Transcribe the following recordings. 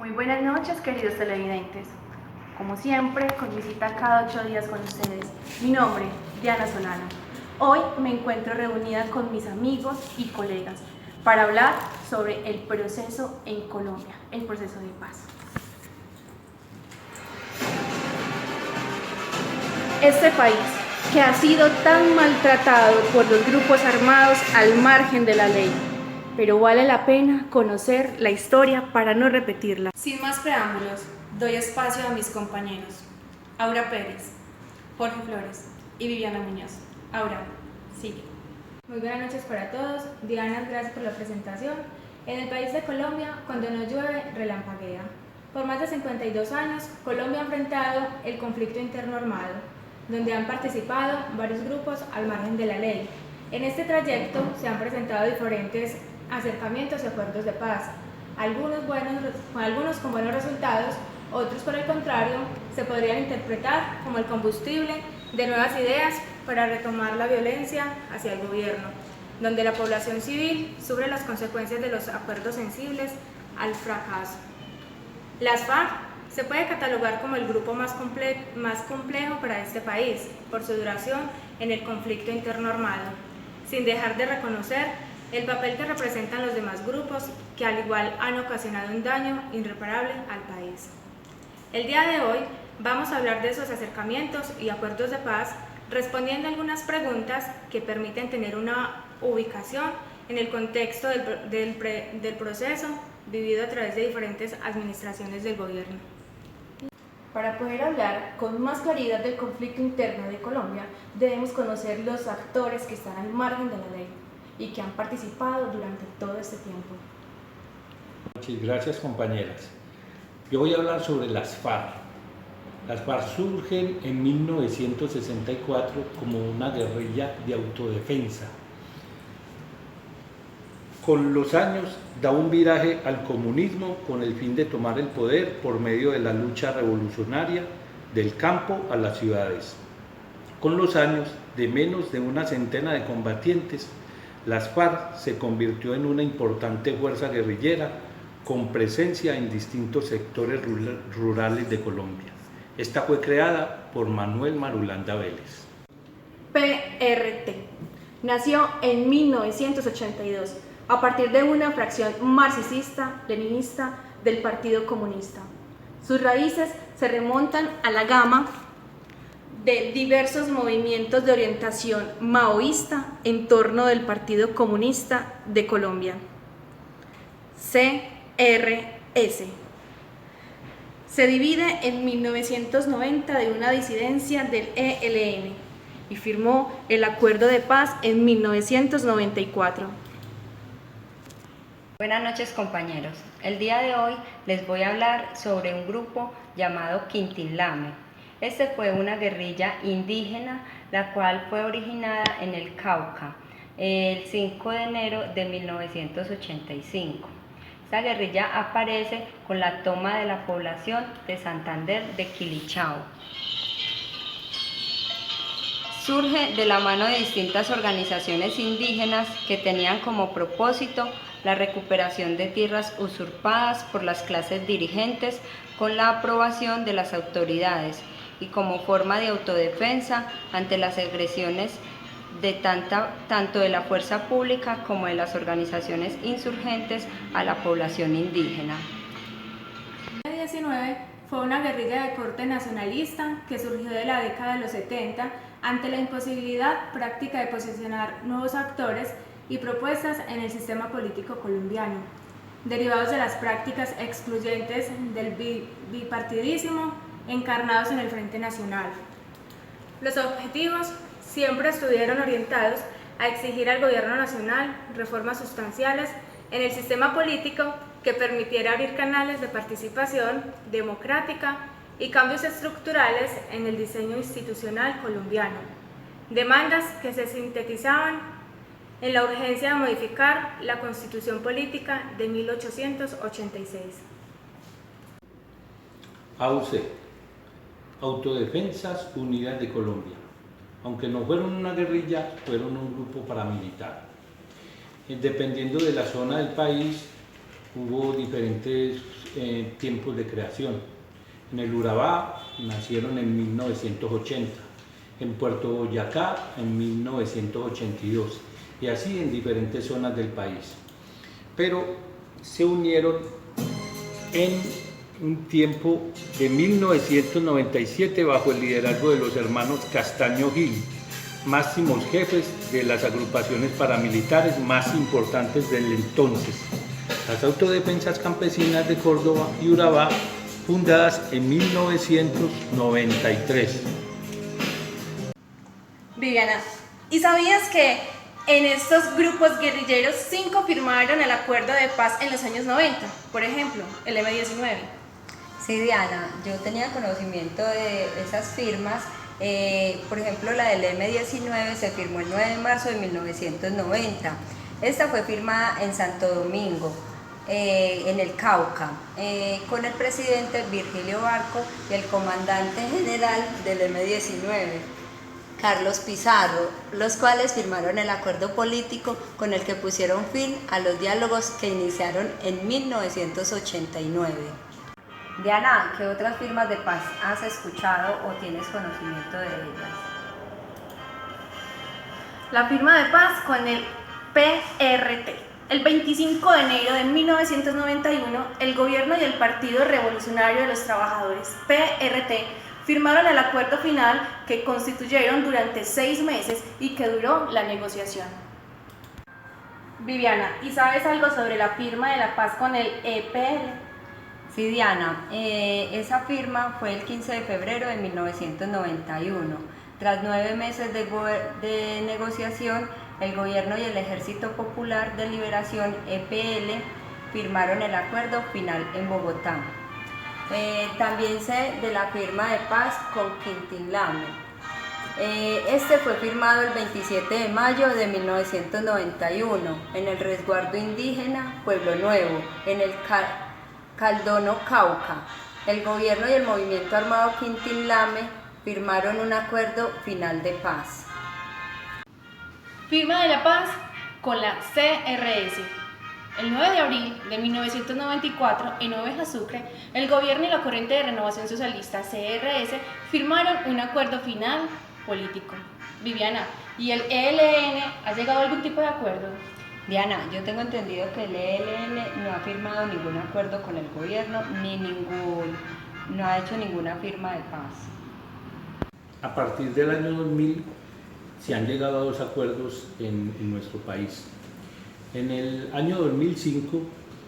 Muy buenas noches, queridos televidentes. Como siempre, con mi cita cada 8 días con ustedes. Mi nombre, Diana Solano. Hoy me encuentro reunida con mis amigos y colegas para hablar sobre el proceso en Colombia, el proceso de paz. Este país, que ha sido tan maltratado por los grupos armados al margen de la ley, pero vale la pena conocer la historia para no repetirla. Sin más preámbulos, doy espacio a mis compañeros, Aura Pérez, Jorge Flores y Viviana Muñoz. Aura, sigue. Muy buenas noches para todos. Diana, gracias por la presentación. En el país de Colombia, cuando no llueve, relampaguea. Por más de 52 años, Colombia ha enfrentado el conflicto interno armado, donde han participado varios grupos al margen de la ley. En este trayecto se han presentado diferentes acercamientos y acuerdos de paz, algunos con buenos resultados, otros por el contrario se podrían interpretar como el combustible de nuevas ideas para retomar la violencia hacia el gobierno, donde la población civil sufre las consecuencias de los acuerdos sensibles al fracaso. Las FARC se puede catalogar como el grupo más complejo para este país por su duración en el conflicto interno armado, sin dejar de reconocer el papel que representan los demás grupos que al igual han ocasionado un daño irreparable al país. El día de hoy vamos a hablar de esos acercamientos y acuerdos de paz, respondiendo a algunas preguntas que permiten tener una ubicación en el contexto del proceso vivido a través de diferentes administraciones del gobierno. Para poder hablar con más claridad del conflicto interno de Colombia, debemos conocer los actores que están al margen de la ley y que han participado durante todo este tiempo. Muchas gracias, compañeras. Yo voy a hablar sobre las FARC. Las FARC surgen en 1964 como una guerrilla de autodefensa. Con los años da un viraje al comunismo con el fin de tomar el poder por medio de la lucha revolucionaria del campo a las ciudades. Con los años, de menos de una centena de combatientes, las FARC se convirtió en una importante fuerza guerrillera con presencia en distintos sectores rurales de Colombia. Esta fue creada por Manuel Marulanda Vélez. PRT nació en 1982 a partir de una fracción marxista-leninista del Partido Comunista. Sus raíces se remontan a la gama de diversos movimientos de orientación maoísta en torno del Partido Comunista de Colombia, CRS. Se divide en 1990 de una disidencia del ELN y firmó el Acuerdo de Paz en 1994. Buenas noches, compañeros. El día de hoy les voy a hablar sobre un grupo llamado Quintilame. Este fue una guerrilla indígena, la cual fue originada en el Cauca, el 5 de enero de 1985. Esta guerrilla aparece con la toma de la población de Santander de Quilichao. Surge de la mano de distintas organizaciones indígenas que tenían como propósito la recuperación de tierras usurpadas por las clases dirigentes con la aprobación de las autoridades y como forma de autodefensa ante las agresiones de tanto de la fuerza pública como de las organizaciones insurgentes a la población indígena. El 19 fue una guerrilla de corte nacionalista que surgió de la década de los 70 ante la imposibilidad práctica de posicionar nuevos actores y propuestas en el sistema político colombiano, derivados de las prácticas excluyentes del bipartidismo encarnados en el Frente Nacional. Los objetivos siempre estuvieron orientados a exigir al gobierno nacional reformas sustanciales en el sistema político que permitiera abrir canales de participación democrática y cambios estructurales en el diseño institucional colombiano, demandas que se sintetizaban en la urgencia de modificar la Constitución Política de 1886. AUC, Autodefensas Unidas de Colombia. Aunque no fueron una guerrilla, fueron un grupo paramilitar. Dependiendo de la zona del país, hubo diferentes tiempos de creación. En el Urabá nacieron en 1980, en Puerto Boyacá en 1982 y así en diferentes zonas del país. Pero se unieron en un tiempo de 1997 bajo el liderazgo de los hermanos Castaño Gil, máximos jefes de las agrupaciones paramilitares más importantes del entonces, las Autodefensas Campesinas de Córdoba y Urabá, fundadas en 1993. Viviana, ¿y sabías que en estos grupos guerrilleros 5 firmaron el acuerdo de paz en los años 90? Por ejemplo, el M-19. Sí, Diana, yo tenía conocimiento de esas firmas. Por ejemplo, la del M-19 se firmó el 9 de marzo de 1990. Esta fue firmada en Santo Domingo, en el Cauca, con el presidente Virgilio Barco y el comandante general del M-19, Carlos Pizarro, los cuales firmaron el acuerdo político con el que pusieron fin a los diálogos que iniciaron en 1989. Diana, ¿qué otras firmas de paz has escuchado o tienes conocimiento de ellas? La firma de paz con el PRT. El 25 de enero de 1991, el gobierno y el Partido Revolucionario de los Trabajadores, PRT, firmaron el acuerdo final que constituyeron durante 6 meses y que duró la negociación. Viviana, ¿y sabes algo sobre la firma de la paz con el EPL? Sí, Diana, esa firma fue el 15 de febrero de 1991. Tras 9 meses de negociación, el gobierno y el Ejército Popular de Liberación, EPL, firmaron el acuerdo final en Bogotá. También sé de la firma de paz con Quintín Lame. Este fue firmado el 27 de mayo de 1991 en el resguardo indígena Pueblo Nuevo, en el Caldono, Cauca. El gobierno y el movimiento armado Quintín Lame firmaron un acuerdo final de paz. Firma de la paz con la CRS. El 9 de abril de 1994, en Oveja Sucre, el gobierno y la Corriente de Renovación Socialista, CRS, firmaron un acuerdo final político. Viviana, ¿y el ELN ha llegado a algún tipo de acuerdo? Diana, yo tengo entendido que el ELN no ha firmado ningún acuerdo con el gobierno no ha hecho ninguna firma de paz. A partir del año 2000 se han llegado a 2 acuerdos en nuestro país. En el año 2005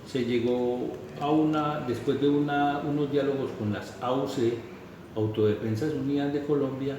se llegó después de unos diálogos con las AUC, Autodefensas Unidas de Colombia,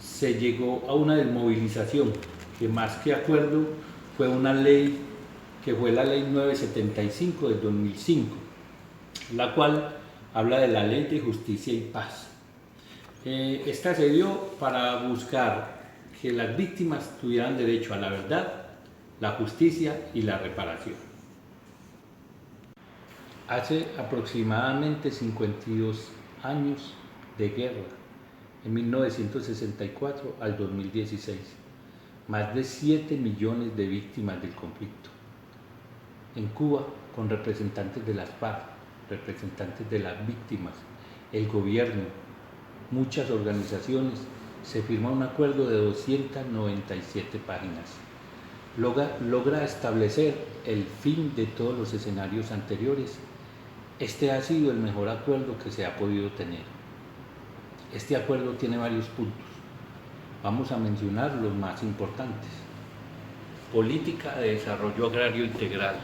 se llegó a una desmovilización, que más que acuerdo fue una ley, que fue la ley 975 del 2005, la cual habla de la Ley de Justicia y Paz. Esta se dio para buscar que las víctimas tuvieran derecho a la verdad, la justicia y la reparación. Hace aproximadamente 52 años de guerra, en 1964 al 2016, más de 7 millones de víctimas del conflicto. En Cuba, con representantes de las FARC, representantes de las víctimas, el gobierno, muchas organizaciones, se firma un acuerdo de 297 páginas. Logra establecer el fin de todos los escenarios anteriores. Este ha sido el mejor acuerdo que se ha podido tener. Este acuerdo tiene varios puntos. Vamos a mencionar los más importantes. Política de desarrollo agrario integral,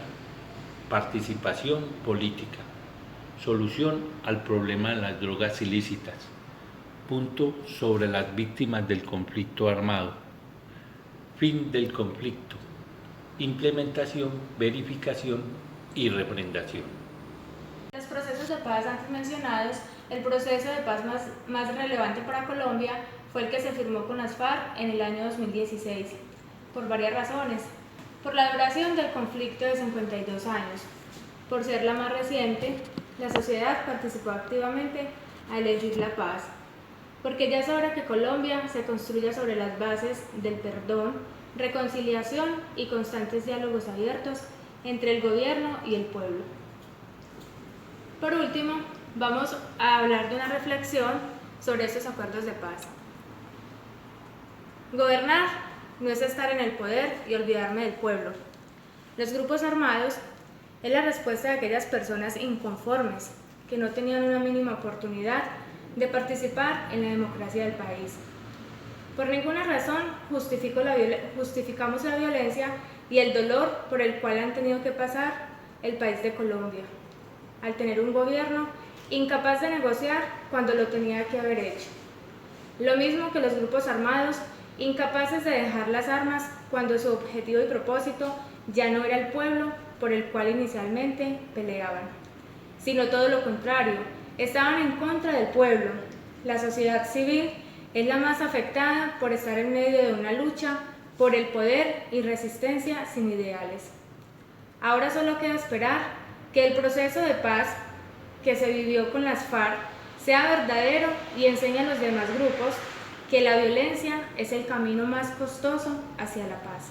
participación política, solución al problema de las drogas ilícitas, punto sobre las víctimas del conflicto armado, fin del conflicto, implementación, verificación y refrendación. Los procesos de paz antes mencionados, el proceso de paz más relevante para Colombia fue el que se firmó con las FARC en el año 2016, por varias razones. Por la duración del conflicto de 52 años, por ser la más reciente, la sociedad participó activamente a elegir la paz, porque ya es hora que Colombia se construya sobre las bases del perdón, reconciliación y constantes diálogos abiertos entre el gobierno y el pueblo. Por último, vamos a hablar de una reflexión sobre estos acuerdos de paz. Gobernar no es estar en el poder y olvidarme del pueblo. Los grupos armados es la respuesta de aquellas personas inconformes que no tenían una mínima oportunidad de participar en la democracia del país. Por ninguna razón justificamos la violencia y el dolor por el cual han tenido que pasar el país de Colombia, al tener un gobierno incapaz de negociar cuando lo tenía que haber hecho. Lo mismo que los grupos armados, incapaces de dejar las armas cuando su objetivo y propósito ya no era el pueblo por el cual inicialmente peleaban, sino todo lo contrario, estaban en contra del pueblo. La sociedad civil es la más afectada por estar en medio de una lucha por el poder y resistencia sin ideales. Ahora solo queda esperar que el proceso de paz que se vivió con las FARC sea verdadero y enseñe a los demás grupos que la violencia es el camino más costoso hacia la paz.